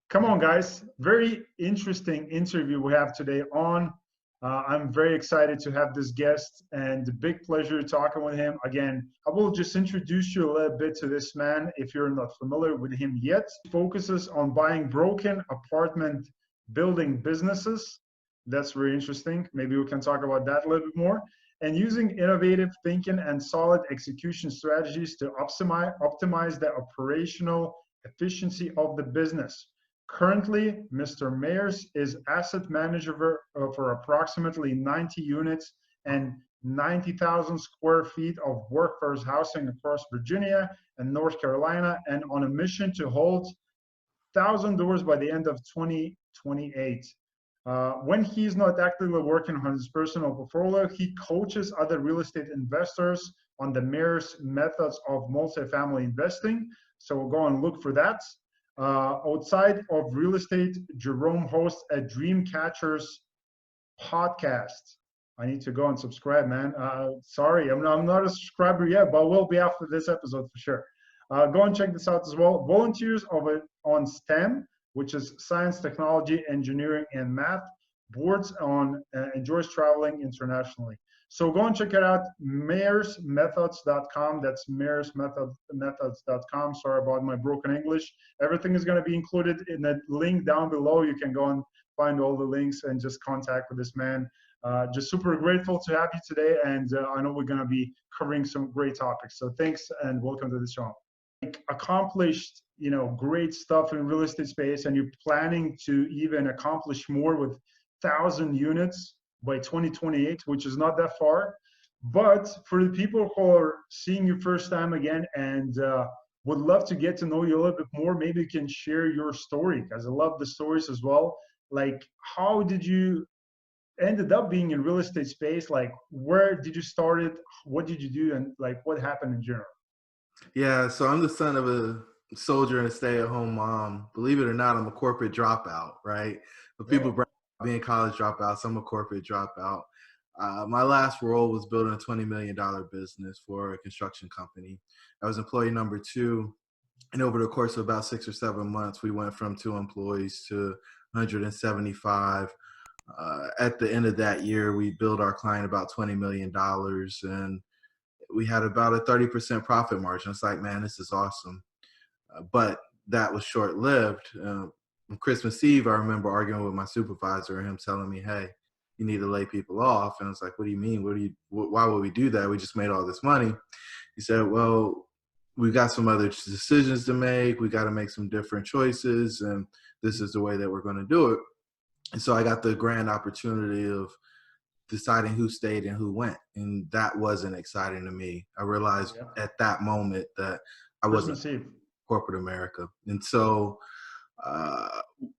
Come on, guys. Very interesting interview we have today on. I'm very excited to have this guest and a big pleasure talking with him. Again, I will just introduce you a little bit to this man if you're not familiar with him yet. He focuses on buying broken apartment building businesses. That's very interesting. Maybe we can talk about that a little bit more. And using innovative thinking and solid execution strategies to optimize the operational efficiency of the business. Currently, Mr. Myers is asset manager for approximately 90 units and 90,000 square feet of workforce housing across Virginia and North Carolina, and on a mission to hold 1,000 doors by the end of 2028. When he's not actively working on his personal portfolio, he coaches other real estate investors on the Myers methods of multifamily investing. So we'll go and look for that. Outside of real estate, Jerome hosts a Dream Catchers podcast. I need to go and subscribe, man. Sorry, I'm not a subscriber yet, but will be after this episode for sure. Go and check this out as well. Volunteers on STEM, which is science, technology, engineering, and math. Boards on enjoys traveling internationally. So go and check it out, myersmethods.com. That's myersmethods.com. Sorry about my broken English. Everything is going to be included in the link down below. You can go and find all the links and just contact with this man. Just super grateful to have you today, and I know we're going to be covering some great topics. So thanks and welcome to the show. Accomplished, great stuff in real estate space, and you're planning to even accomplish more with 1,000 units by 2028, which is not that far. But for the people who are seeing you first time again and would love to get to know you a little bit more, maybe you can share your story, because I love the stories as well. Like, how did you ended up being in real estate space? Like, where did you start it? What did you do? And like, what happened in general? Yeah, so I'm the son of a soldier and a stay-at-home mom. Believe it or not, I'm a corporate dropout, right? But people brag about being college dropouts. I'm a corporate dropout. My last role was building a $20 million business for a construction company. I was employee number 2. And over the course of about 6 or 7 months, we went from 2 employees to 175. At the end of that year, we billed our client about $20 million. And we had about a 30% profit margin. It's like, man, this is awesome. But that was short-lived. On Christmas Eve, I remember arguing with my supervisor and him telling me, hey, you need to lay people off. And I was like, what do you mean? Why would we do that? We just made all this money. He said, well, we've got some other decisions to make. We got to make some different choices. And this is the way that we're going to do it. And so I got the grand opportunity of deciding who stayed and who went. And that wasn't exciting to me. I realized at that moment that I wasn't corporate America. And so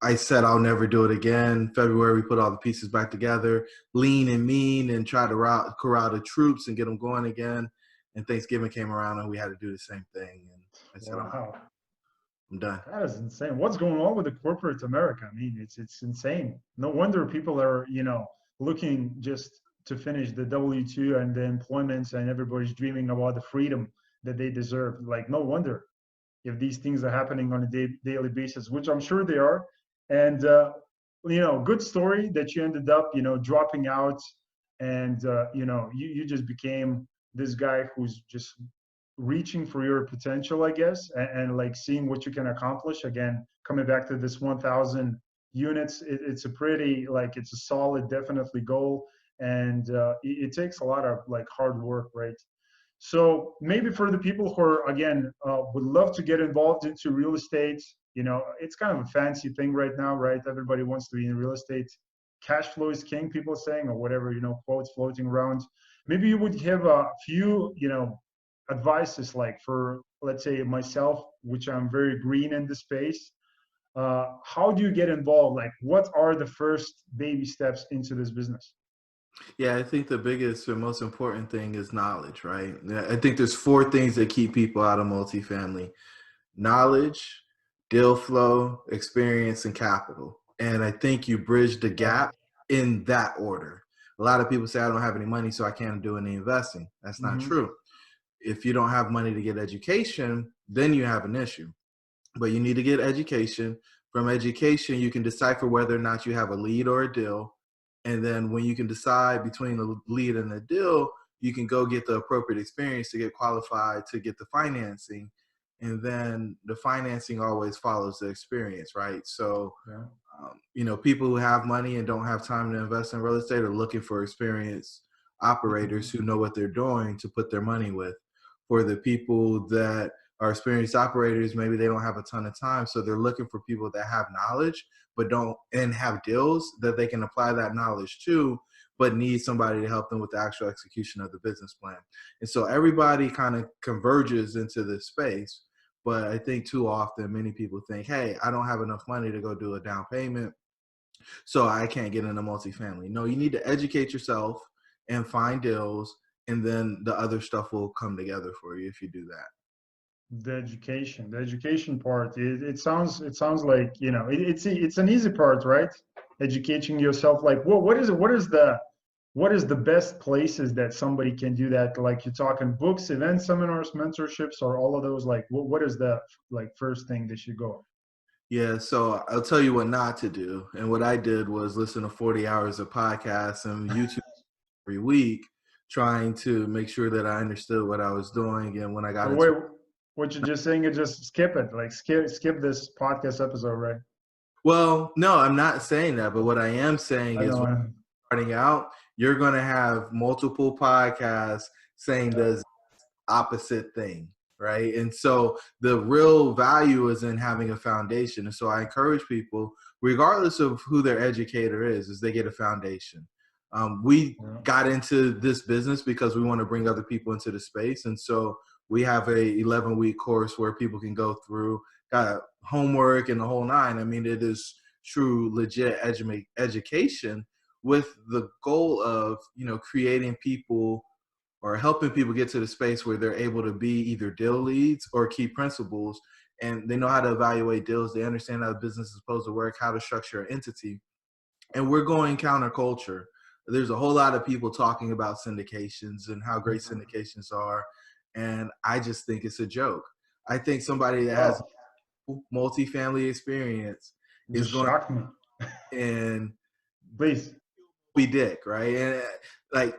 I said, I'll never do it again. February, we put all the pieces back together, lean and mean, and try to corral the troops and get them going again. And Thanksgiving came around and we had to do the same thing. And I said, I'm done. That is insane. What's going on with the corporate America? I mean, it's insane. No wonder people are, looking just to finish the W-2 and the employments, and everybody's dreaming about the freedom that they deserve. Like, no wonder if these things are happening on a daily basis, which I'm sure they are. And, good story that you ended up, dropping out and, you just became this guy who's just reaching for your potential, I guess, and like seeing what you can accomplish. Again, coming back to this 1,000 units, it's a pretty, it's a solid, definitely goal. And it takes a lot of hard work, right? So maybe for the people who are, again, would love to get involved into real estate, it's kind of a fancy thing right now, right? Everybody wants to be in real estate. Cash flow is king, people are saying, or whatever, quotes floating around. Maybe you would have a few, advices, like for, let's say, myself, which I'm very green in the space. How do you get involved? Like, what are the first baby steps into this business? Yeah, I think the biggest and most important thing is knowledge, right? I think there's 4 things that keep people out of multifamily: knowledge, deal flow, experience, and capital. And I think you bridge the gap in that order. A lot of people say, I don't have any money, so I can't do any investing. That's not true. If you don't have money to get education, then you have an issue. But you need to get education From education, you can decipher whether or not you have a lead or a deal. And then when you can decide between the lead and the deal, you can go get the appropriate experience to get qualified to get the financing. And then the financing always follows the experience, right? So, Yeah. people who have money and don't have time to invest in real estate are looking for experienced operators who know what they're doing to put their money with. For the people that are experienced operators, maybe they don't have a ton of time, so they're looking for people that have knowledge but don't and have deals that they can apply that knowledge to, but need somebody to help them with the actual execution of the business plan. And so everybody kind of converges into this space. But I think too often many people think, hey, I don't have enough money to go do a down payment, so I can't get into multifamily. No, you need to educate yourself and find deals, and then the other stuff will come together for you if you do that. The education part, it sounds like, it's an easy part, right? Educating yourself, like what is the best places that somebody can do that? Like, you're talking books, events, seminars, mentorships, or all of those? Like, what is the like first thing they should go? Yeah, so I'll tell you what not to do. And what I did was listen to 40 hours of podcasts and YouTube every week, trying to make sure that I understood what I was doing. And when I got So into wait, what you're just saying is just skip it, like skip this podcast episode, right? Well, no, I'm not saying that, but what I am saying I is know. when you're starting out, you're going to have multiple podcasts saying Yeah. the opposite thing, right? And so the real value is in having a foundation. And so I encourage people, regardless of who their educator is they get a foundation. We Yeah. got into this business because we want to bring other people into the space. And so we have a 11-week course where people can go through, got homework and the whole nine. I mean, it is true, legit education with the goal of, creating people or helping people get to the space where they're able to be either deal leads or key principals, and they know how to evaluate deals. They understand how the business is supposed to work, how to structure an entity. And we're going counterculture. There's a whole lot of people talking about syndications and how great syndications are. And I just think it's a joke. I think somebody that has Oh, multifamily experience is just going shocked me. and Please. be dick, right? And like,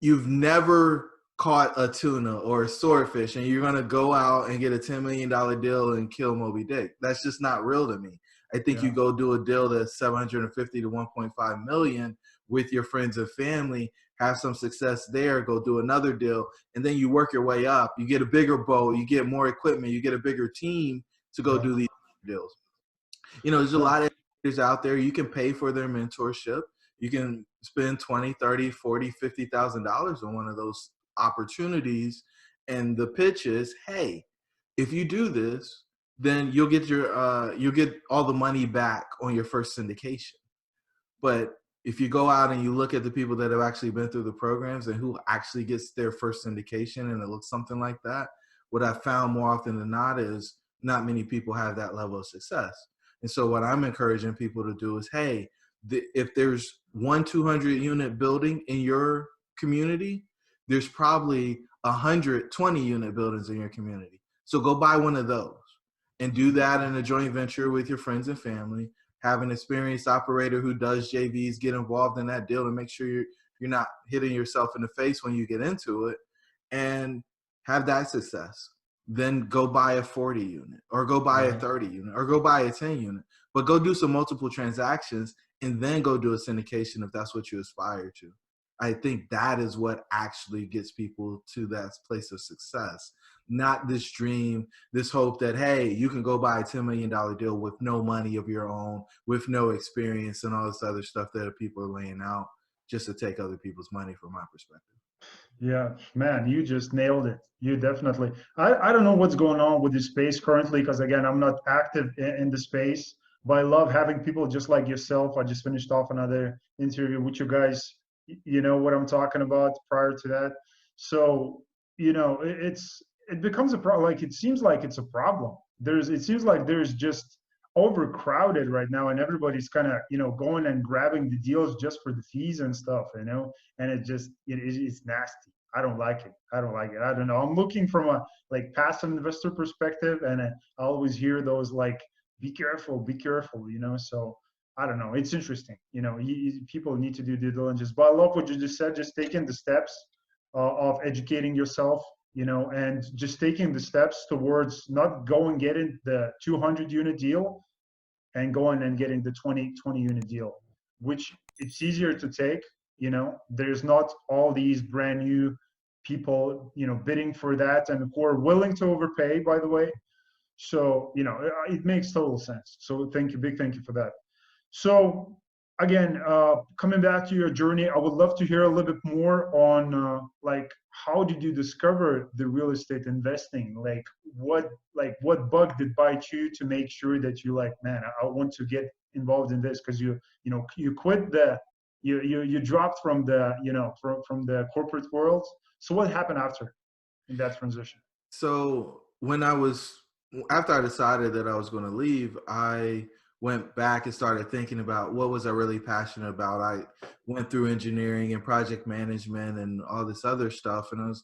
you've never caught a tuna or a swordfish and you're going to go out and get a $10 million deal and kill Moby Dick. That's just not real to me. I think you Yeah. go do a deal that's 750 to 1.5 million with your friends and family, have some success there, go do another deal, and then you work your way up. You get a bigger boat, you get more equipment, you get a bigger team to go Yeah. do these deals. There's a So, lot of educators out there. You can pay for their mentorship. You can spend 20, 30, 40, $50,000 on one of those opportunities. And the pitch is, hey, if you do this, then you'll get all the money back on your first syndication. But if you go out and you look at the people that have actually been through the programs and who actually gets their first syndication and it looks something like that, what I found more often than not is not many people have that level of success. And so what I'm encouraging people to do is, hey, if there's 200 unit building in your community, there's probably 120 unit buildings in your community. So go buy one of those and do that in a joint venture with your friends and family. Have an experienced operator who does JVs get involved in that deal to make sure you're not hitting yourself in the face when you get into it, and have that success. Then go buy a 40 unit or go buy a right. 30 unit or go buy a 10 unit, but go do some multiple transactions and then go do a syndication if that's what you aspire to. I think that is what actually gets people to that place of success, not this dream, this hope that, hey, you can go buy a $10 million deal with no money of your own, with no experience and all this other stuff that people are laying out just to take other people's money, from my perspective. Yeah, man, you just nailed it. You definitely. I don't know what's going on with the space currently, because again, I'm not active in the space, but I love having people just like yourself. I just finished off another interview with you guys. You know what I'm talking about prior to that. So, it becomes a problem. Like, it seems like it's a problem. It seems like there's just overcrowded right now, and everybody's kind of, going and grabbing the deals just for the fees and stuff, and it's nasty. I don't like it. I don't like it. I don't know. I'm looking from a like passive investor perspective, and I always hear those like be careful, So I don't know. It's interesting, people need to do due diligence. But I love what you just said, just taking the steps of educating yourself, and just taking the steps towards not going getting the 200 unit deal and going and getting the 20 unit deal, which it's easier to take. There's not all these brand new people, bidding for that and who are willing to overpay, by the way. So, it makes total sense. So thank you, big thank you for that. So again, coming back to your journey, I would love to hear a little bit more on like how did you discover the real estate investing? What bug did bite you to make sure that you like, man, I want to get involved in this? Because you quit you dropped from the from the corporate world. So what happened after in that transition? So after I decided that I was going to leave, I went back and started thinking about what was I really passionate about. I went through engineering and project management and all this other stuff. And I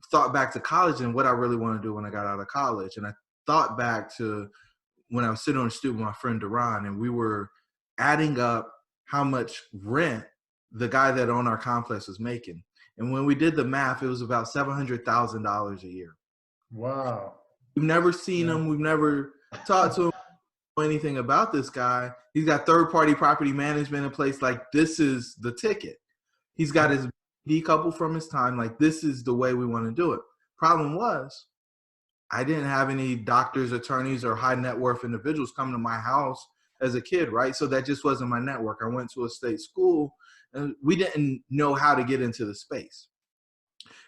thought back to college and what I really want to do when I got out of college. And I thought back to when I was sitting on the stoop with my friend Duran, and we were adding up how much rent the guy that owned our complex was making. And when we did the math, it was about $700,000 a year. Wow. We've never seen him. We've never talked to him, anything about this guy. He's got third-party property management in place. Like, this is the ticket. He's got his decouple from his time. Like, this is the way we want to do it. Problem was, I didn't have any doctors, attorneys, or high net worth individuals coming to my house as a kid, right? So that just wasn't my network. I went to a state school, and we didn't know how to get into the space.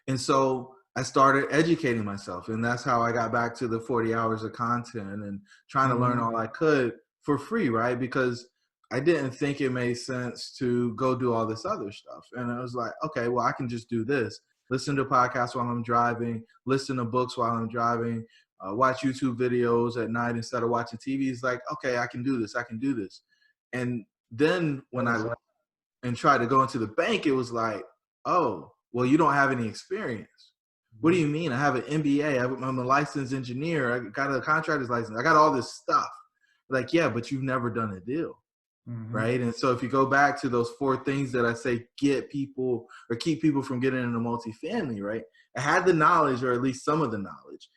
And so I started educating myself, and that's how I got back to the 40 hours of content and trying to learn all I could for free, right? Because I didn't think it made sense to go do all this other stuff. And I was like, okay, well, I can just do this. Listen to podcasts while I'm driving, listen to books while I'm driving, watch YouTube videos at night instead of watching TV. It's like, okay, I can do this. I can do this. And then when I left and tried to go into the bank, it was like, oh, well, you don't have any experience. What do you mean? I have an MBA. I'm a licensed engineer. I got a contractor's license. I got all this stuff. Like, yeah, but you've never done a deal. Right. And so if you go back to those 4 things that I say get people or keep people from getting into multifamily, right? I had the knowledge, or at least some of the knowledge.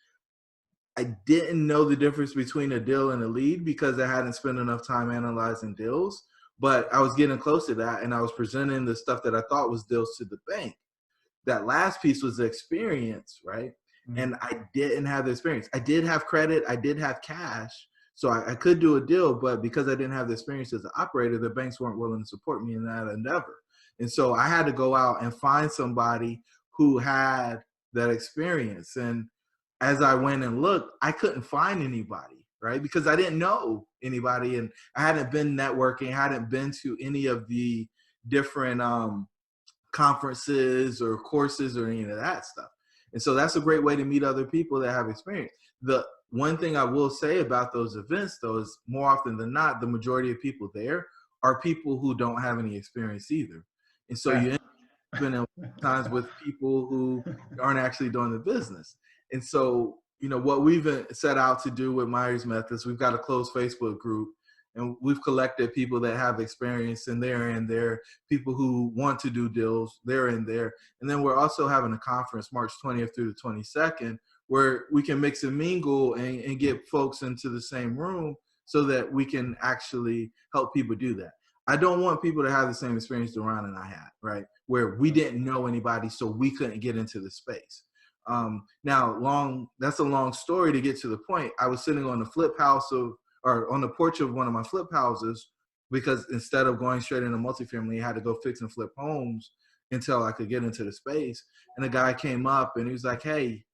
I didn't know the difference between a deal and a lead because I hadn't spent enough time analyzing deals, but I was getting close to that, and I was presenting the stuff that I thought was deals to the bank. That last piece was the experience, right? And I didn't have the experience. I did have credit. I did have cash. So I could do a deal, but because I didn't have the experience as an operator, the banks weren't willing to support me in that endeavor. And so I had to go out and find somebody who had that experience. And as I went and looked, I couldn't find anybody, right? Because I didn't know anybody, and I hadn't been networking, hadn't been to any of the different conferences or courses or any of that stuff. And so that's a great way to meet other people that have experience. The one thing I will say about those events, though, is more often than not, the majority of people there are people who don't have any experience either. And so you end up spending times with people who aren't actually doing the business. And so, what we've set out to do with Myers Methods, we've got a closed Facebook group, and we've collected people that have experience, and they're in there, people who want to do deals, they're in there. And then we're also having a conference March 20th through the 22nd, where we can mix and mingle and get folks into the same room so that we can actually help people do that. I don't want people to have the same experience Duran and I had, right? Where we didn't know anybody, so we couldn't get into the space. That's a long story to get to the point. I was sitting on the on the porch of one of my flip houses, because instead of going straight into multifamily, I had to go fix and flip homes until I could get into the space. And a guy came up and he was like, hey,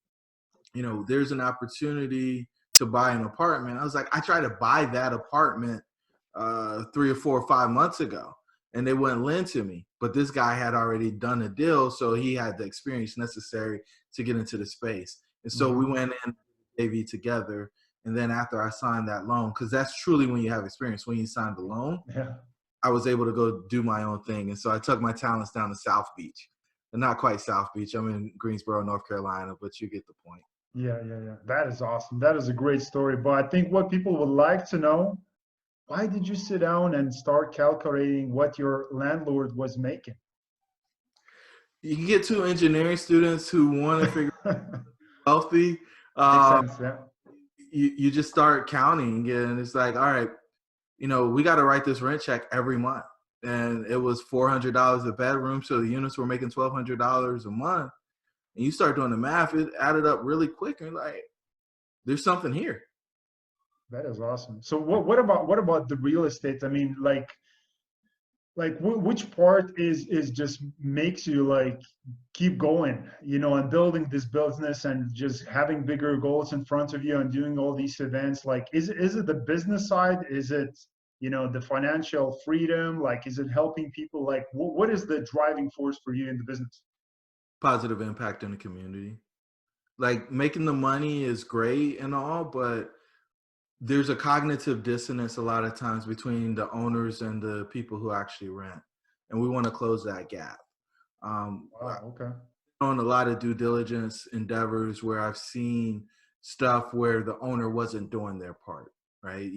there's an opportunity to buy an apartment. I was like, I tried to buy that apartment 3 or 4 or 5 months ago, and they wouldn't lend to me. But this guy had already done a deal, so he had the experience necessary to get into the space. And so we went in AV together. And then after I signed that loan, because that's truly when you have experience, when you sign the loan, I was able to go do my own thing. And so I took my talents down to South Beach. And not quite South Beach. I'm in Greensboro, North Carolina, but you get the point. Yeah, yeah, yeah. That is awesome. That is a great story. But I think what people would like to know, why did you sit down and start calculating what your landlord was making? You can get two engineering students who want to figure out wealthy. Makes Um, sense. Yeah. you just start counting, and it's like, all right, we got to write this rent check every month. And it was $400 a bedroom, so the units were making $1,200 a month. And you start doing the math, it added up really quick, and like, there's something here. That is awesome. So what about the real estate? I mean, which part is just makes you like keep going, and building this business and just having bigger goals in front of you and doing all these events? Like, is it the business side? Is it, the financial freedom? Like, is it helping people? Like, what is the driving force for you in the business? Positive impact in the community. Like, making the money is great and all, but there's a cognitive dissonance a lot of times between the owners and the people who actually rent. And we want to close that gap. Um, Wow. Okay. on a lot of due diligence endeavors where I've seen stuff where the owner wasn't doing their part, right?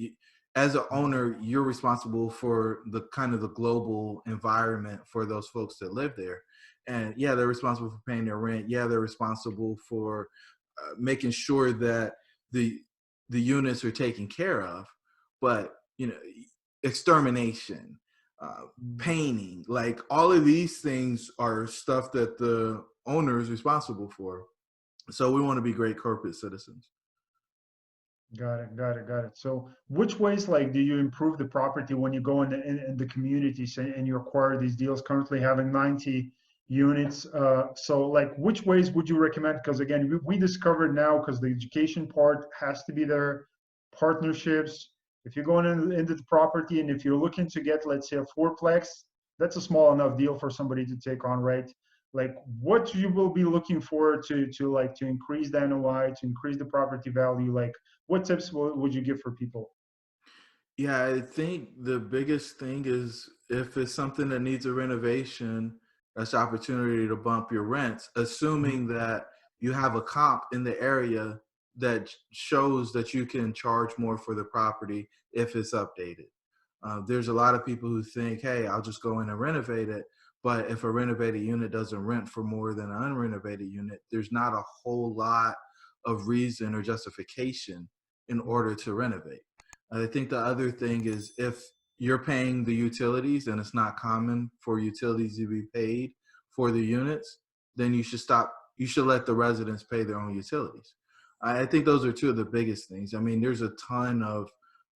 As an owner, you're responsible for the kind of the global environment for those folks that live there. And yeah, they're responsible for paying their rent. Yeah, they're responsible for making sure that the the units are taken care of. But extermination, uh, Mm. painting, like all of these things are stuff that the owner is responsible for. So we want to be great corporate citizens. Got it, got it, got it. So which ways like do you improve the property when you go in the communities and you acquire these deals, currently having 90 units? So like which ways would you recommend? Because again, we discovered now, because the education part has to be there, partnerships. If you're going into the property and if you're looking to get, let's say, a fourplex, that's a small enough deal for somebody to take on, right? Like what you will be looking for to increase the NOI, to increase the property value, like what tips would you give for people? Yeah, I think the biggest thing is if it's something that needs a renovation, that's opportunity to bump your rents, assuming Mhm. that you have a comp in the area that shows that you can charge more for the property if it's updated. There's a lot of people who think, hey, I'll just go in and renovate it. But if a renovated unit doesn't rent for more than an unrenovated unit, there's not a whole lot of reason or justification in order to renovate. I think the other thing is if you're paying the utilities and it's not common for utilities to be paid for the units, then you should stop. You should let the residents pay their own utilities. I think those are two of the biggest things. I mean, there's a ton of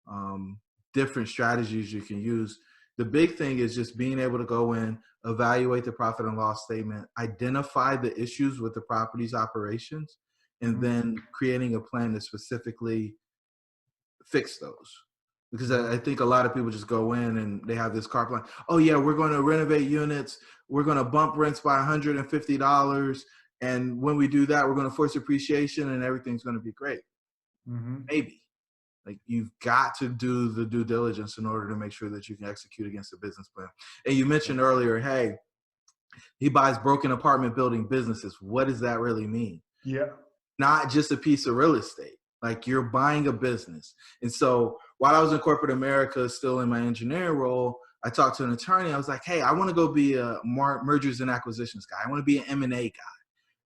um, different strategies you can use. The big thing is just being able to go in, evaluate the profit and loss statement, identify the issues with the property's operations, and Mhm. then creating a plan to specifically fix those. Because I Mhm. think a lot of people just go in and they have this carte blanche. Oh yeah, we're going to renovate units. We're going to bump rents by $150, and when we do that, we're going to force appreciation, and everything's going to be great. Mhm. Maybe. Like, you've got to do the due diligence in order to make sure that you can execute against the business plan. And you Yeah. mentioned earlier, hey, he buys broken apartment building businesses. What does that really mean? Yeah. Not just a piece of real estate. Like, you're buying a business. And so while I was in corporate America, still in my engineering role, I talked to an attorney. I was like, hey, I want to go be a mergers and acquisitions guy. I want to be an M&A guy.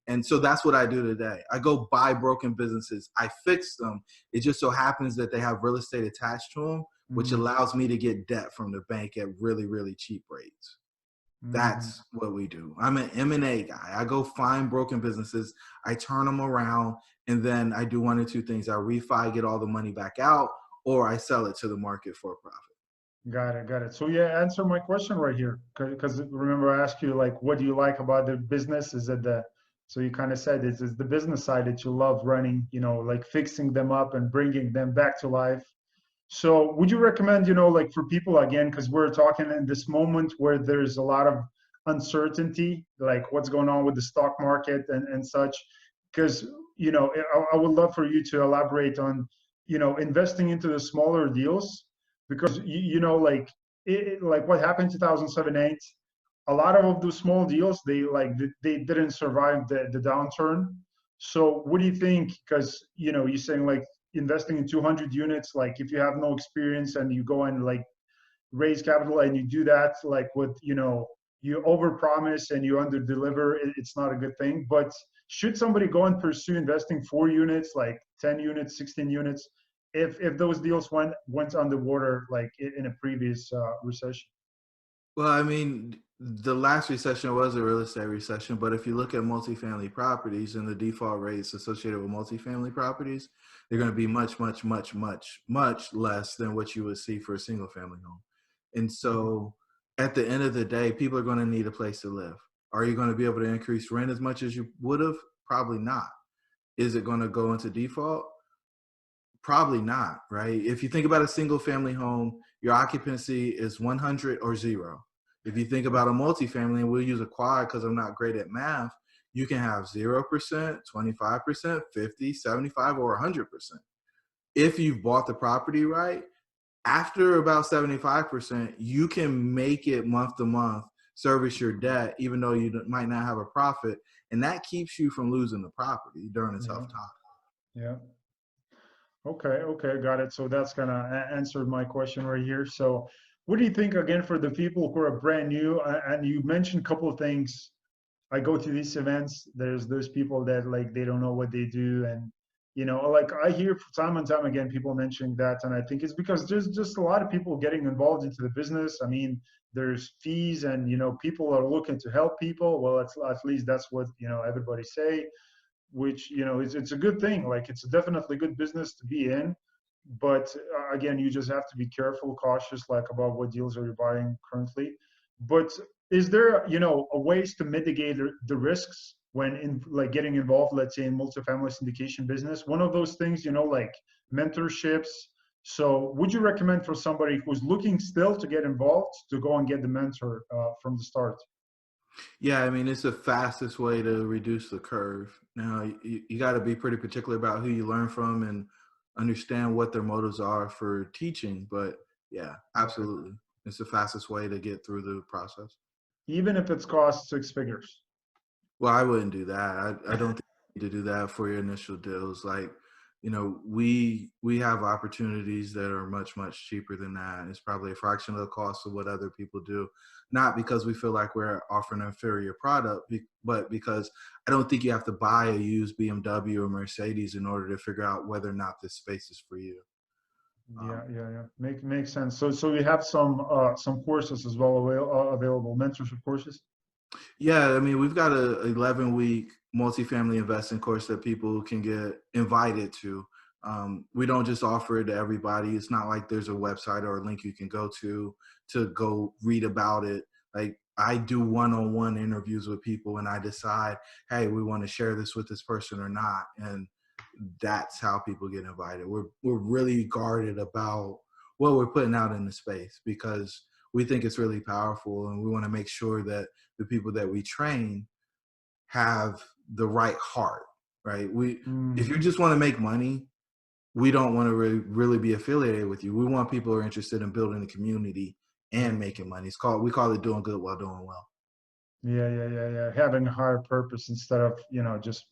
And so that's what I do today. I go buy broken businesses. I fix them. It just so happens that they have real estate attached to them, which Mhm. allows me to get debt from the bank at really, really cheap rates. Mhm. That's what we do. I'm an M&A guy. I go find broken businesses, I turn them around, and then I do one or two things. I refi, get all the money back out, or I sell it to the market for a profit. Got it, got it. So yeah, answer my question right here. Because remember I asked you like, what do you like about the business? Is it so you kind of said it's the business side that you love running, like fixing them up and bringing them back to life. So would you recommend, like for people again, because we're talking in this moment where there's a lot of uncertainty, like what's going on with the stock market and such, because, I would love for you to elaborate on, investing into the smaller deals, because, like, like what happened 2007, 8, a lot of those small deals, they didn't survive the downturn. So what do you think? Because, you're saying like investing in 200 units, like if you have no experience and you go and like raise capital and you do that like with, you overpromise and you under deliver, it's not a good thing. But should somebody go and pursue investing 4 units, like 10 units, 16 units, if those deals went underwater like in a previous recession? Well, I mean, the last recession was a real estate recession, but if you look at multifamily properties and the default rates associated with multifamily properties, they're going to be much, much, much, much, much less than what you would see for a single family home. And so at the end of the day, people are going to need a place to live. Are you going to be able to increase rent as much as you would have? Probably not. Is it going to go into default? Probably not, right? If you think about a single family home, your occupancy is 100 or zero. If you think about a multifamily, and we'll use a quad because I'm not great at math, you can have 0%, 25%, 50, 75, or 100%. If you've bought the property right, after about 75%, you can make it month to month, service your debt, even though you might not have a profit. And that keeps you from losing the property during a Yeah, tough time. yeah. Okay, got it. So that's kind of answered my question right here. So what do you think, again, for the people who are brand new, and you mentioned a couple of things. I go to these events, there's those people that like they don't know what they do, and like I hear time and time again people mentioning that, and I think it's because there's just a lot of people getting involved into the business. I mean, there's fees, and people are looking to help people. Well, at least that's what everybody say, which it's a good thing. Like it's definitely good business to be in, but again, you just have to be careful, cautious, like about what deals are you buying currently. But is there a ways to mitigate the risks when in like getting involved, let's say in multifamily syndication business? One of those things, like mentorships. So would you recommend for somebody who's looking still to get involved to go and get the mentor from the start? Yeah, I mean, it's the fastest way to reduce the curve. Now, you got to be pretty particular about who you learn from and understand what their motives are for teaching. But yeah, Right. absolutely. It's the fastest way to get through the process. Even if it's cost 6 figures. Well, I wouldn't do that. I don't think you need to do that for your initial deals. Like, we have opportunities that are much, much cheaper than that. It's probably a fraction of the cost of what other people do. Not because we feel like we're offering an inferior product, but because I don't think you have to buy a used BMW or Mercedes in order to figure out whether or not this space is for you. Yeah, Um, yeah, yeah. Makes sense. So we have some courses as well available, mentorship courses. Yeah, I mean, we've got a 11-week multifamily investing course that people can get invited to. We don't just offer it to everybody. It's not like there's a website or a link you can go go read about it. Like I do one-on-one interviews with people and I decide, hey, we want to share this with this person or not. And that's how people get invited. We're really guarded about what we're putting out in the space because we think it's really powerful and we want to make sure that the people that we train have the right heart, right? If you Mm, just want to make money, we don't want to really be affiliated with you. We want people who are interested in building a community yeah, and making money. We call it doing good while doing well. yeah. Having a higher purpose instead of just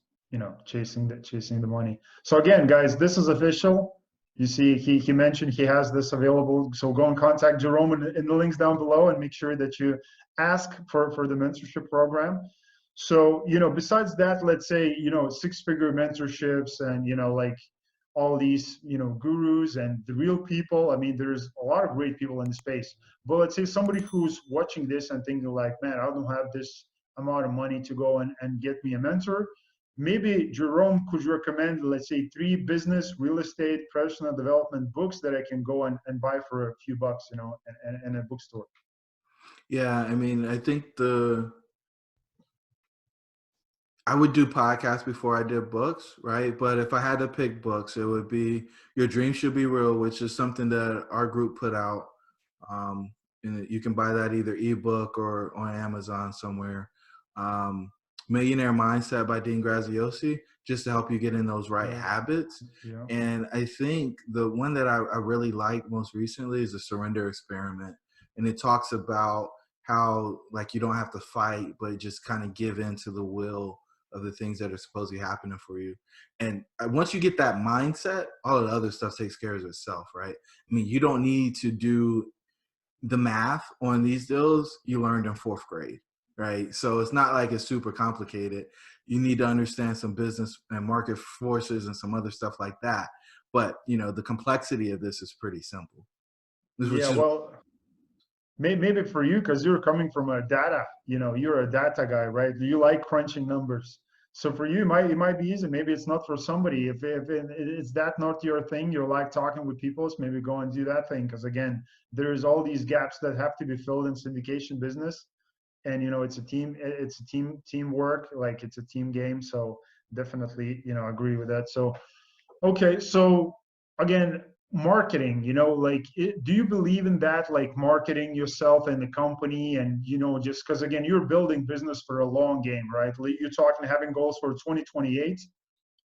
chasing the money. So again, guys, this is official. You see, he mentioned he has this available. So go and contact Jerome in the links down below and make sure that you ask for the mentorship program. So besides that, let's say 6 figure mentorships and like all these gurus and the real people. I mean, there's a lot of great people in the space. But let's say somebody who's watching this and thinking like, man, I don't have this amount of money to go and get me a mentor. Maybe Jerome, could you recommend, let's say, 3 business, real estate, personal development books that I can go and buy for a few bucks, in a bookstore? Yeah, I mean, I think I would do podcasts before I did books, right? But if I had to pick books, it would be Your Dream Should Be Real, which is something that our group put out. And you can buy that either ebook or on Amazon somewhere. Um, Millionaire Mindset by Dean Graziosi, just to help you get in those right Yeah, habits. yeah. And I think the one that I really like most recently is The Surrender Experiment. And it talks about how like you don't have to fight, but just kind of give in to the will of the things that are supposedly happening for you. And once you get that mindset, all of the other stuff takes care of itself, right? I mean, you don't need to do the math on these deals you learned in fourth grade, right? So it's not like it's super complicated. You need to understand some business and market forces and some other stuff like that. But the complexity of this is pretty simple. Yeah, Which is well, maybe for you, because you're coming from a data, you're a data guy, right? You like crunching numbers. So for you, it might be easy. Maybe it's not for somebody. If it's that not your thing, you're like talking with people, so maybe go and do that thing. Because again, there's all these gaps that have to be filled in syndication business, and it's a teamwork, like it's a team game. So definitely, agree with that. So okay, so again, marketing, like, do you believe in that, like marketing yourself and the company, and just because again, you're building business for a long game, right? Like, you're talking having goals for 2028,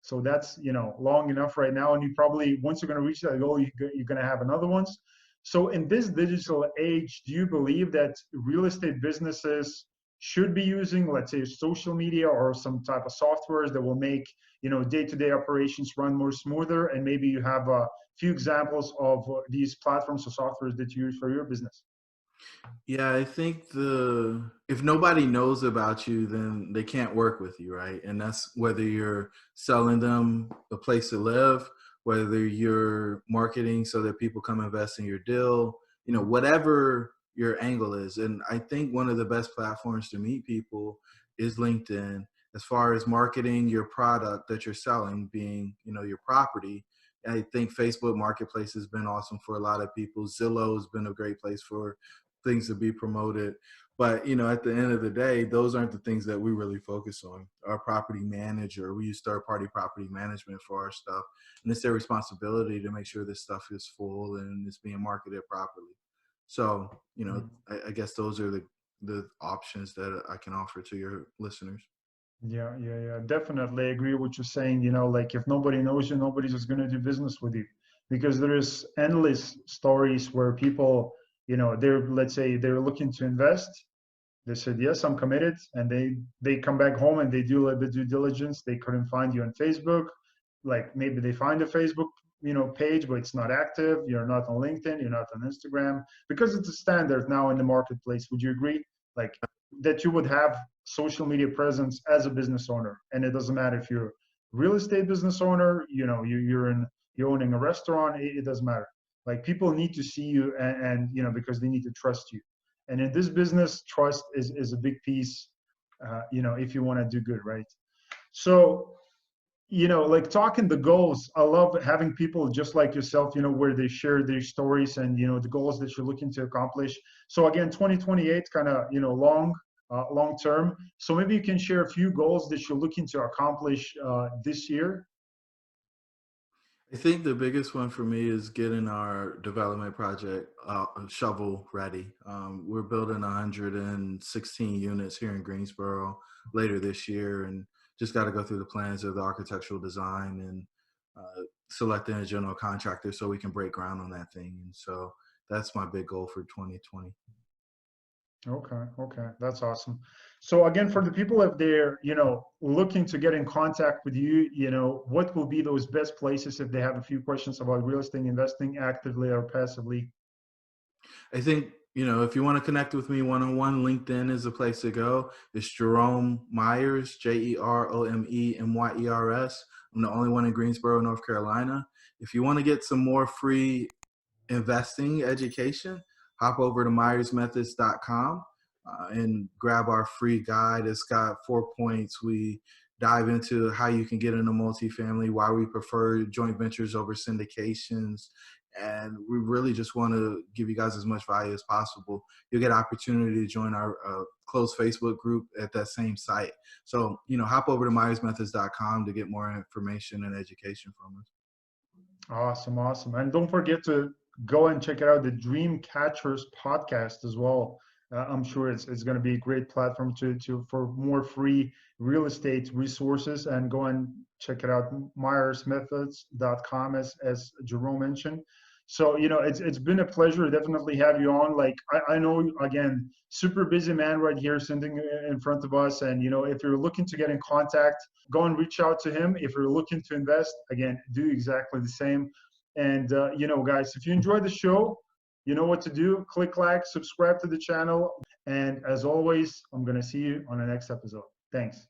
so that's long enough right now, and you probably once you're going to reach that goal, you're going to have another ones. So in this digital age, do you believe that real estate businesses should be using, let's say, social media or some type of softwares that will make day-to-day operations run more smoother? And maybe you have a few examples of these platforms or softwares that you use for your business. Yeah, I think if nobody knows about you, then they can't work with you, right? And that's whether you're selling them a place to live, whether you're marketing so that people come invest in your deal, whatever your angle is. And I think one of the best platforms to meet people is LinkedIn. As far as marketing your product that you're selling, being, your property, I think Facebook Marketplace has been awesome for a lot of people. Zillow has been a great place for things to be promoted. But at the end of the day, those aren't the things that we really focus on. Our property manager, we use third-party property management for our stuff, and it's their responsibility to make sure this stuff is full and it's being marketed properly. So, I guess those are the options that I can offer to your listeners. Yeah, yeah, yeah. Definitely agree with what you're saying. Like if nobody knows you, nobody's just going to do business with you, because there is endless stories where people, let's say they're looking to invest. They said, yes, I'm committed. And they come back home and they do a little bit due diligence. They couldn't find you on Facebook. Like maybe they find a Facebook, page, but it's not active. You're not on LinkedIn. You're not on Instagram, because it's a standard now in the marketplace. Would you agree? Like that you would have social media presence as a business owner. And it doesn't matter if you're a real estate business owner, you're owning a restaurant, it doesn't matter. Like people need to see you, and because they need to trust you. And in this business, trust is a big piece, if you want to do good, right? So, like talking the goals, I love having people just like yourself, where they share their stories and, the goals that you're looking to accomplish. So again, 2028, kind of, long term. So maybe you can share a few goals that you're looking to accomplish this year. I think the biggest one for me is getting our development project shovel ready. We're building 116 units here in Greensboro later this year, and just got to go through the plans of the architectural design and selecting a general contractor so we can break ground on that thing. And so that's my big goal for 2020. Okay, okay, that's awesome. So again, for the people up there, looking to get in contact with you, what will be those best places if they have a few questions about real estate investing, actively or passively? I think, if you want to connect with me one-on-one, LinkedIn is the place to go. It's Jerome Myers, JeromeMyers. I'm the only one in Greensboro, North Carolina. If you want to get some more free investing education, hop over to myersmethods.com and grab our free guide. It's got 4 points. We dive into how you can get into multifamily, why we prefer joint ventures over syndications. And we really just want to give you guys as much value as possible. You'll get opportunity to join our closed Facebook group at that same site. So, hop over to myersmethods.com to get more information and education from us. Awesome, awesome. And don't forget to go and check out the Dream Catchers podcast as well. I'm sure it's going to be a great platform for more free real estate resources, and go and check it out, myersmethods.com, as Jerome mentioned. So, it's been a pleasure to definitely have you on. Like, I know, again, super busy man right here sitting in front of us. And, if you're looking to get in contact, go and reach out to him. If you're looking to invest, again, do exactly the same. And, guys, if you enjoyed the show, you know what to do. Click like, subscribe to the channel. And as always, I'm going to see you on the next episode. Thanks.